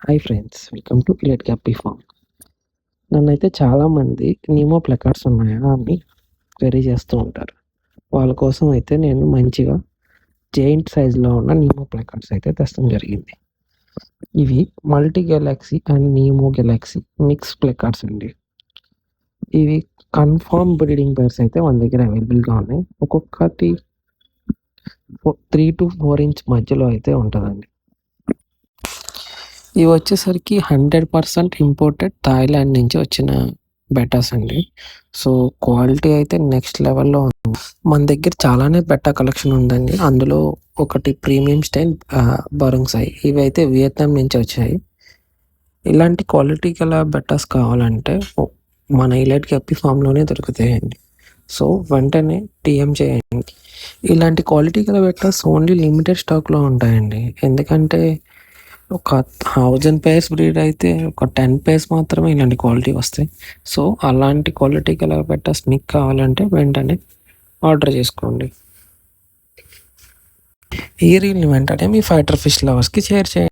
Hi friends, welcome to కిలెట్ క్యాపీ farm. నన్నైతే చాలామంది నీమో ప్లకార్డ్స్ ఉన్నాయా అని క్వెరీ చేస్తూ ఉంటారు. వాళ్ళ కోసం అయితే నేను మంచిగా జెయింట్ సైజులో ఉన్న నీమో ప్లకార్డ్స్ అయితే తెస్తడం జరిగింది. ఇవి multi Galaxy and Nemo Galaxy mix placards అండి. ఇవి కన్ఫర్మ్ బ్రీడింగ్ పేర్స్ అయితే మన దగ్గర అవైలబుల్గా ఉన్నాయి. ఒక్కొక్కటి 3 to 4 ఇంచ్ మధ్యలో అయితే ఉంటుందండి. ఇవి వచ్చేసరికి 100% ఇంపోర్టెడ్ థాయిలాండ్ నుంచి వచ్చిన బెటాస్ అండి. సో క్వాలిటీ అయితే నెక్స్ట్ లెవెల్లో ఉంది. మన దగ్గర చాలానే బెటా కలెక్షన్ ఉందండి. అందులో ఒకటి ప్రీమియం స్టైల్ బరుంగ్సాయి. ఇవి అయితే వియత్నాం నుంచి వచ్చాయి. ఇలాంటి క్వాలిటీ గల బెటాస్ కావాలంటే మన ఇలైట్ క్యాపీ ఫామ్లోనే దొరుకుతాయండి. సో వెంటనే టీఎం చేయండి. ఇలాంటి క్వాలిటీ గల బెటాస్ ఓన్లీ లిమిటెడ్ స్టాక్లో ఉంటాయండి. ఎందుకంటే ఒక 1000 పేర్స్ బ్రీడ్ అయితే ఒక 10 పేర్స్ మాత్రమే ఇలాంటి క్వాలిటీ వస్తాయి. సో అలాంటి క్వాలిటీ గల బెటాస్ మీకు కావాలంటే వెంటనే ఆర్డర్ చేసుకోండి. ఈ రీల్ని వెంటనే మీ ఫైటర్ ఫిష్ లవర్స్కి షేర్ చేయండి.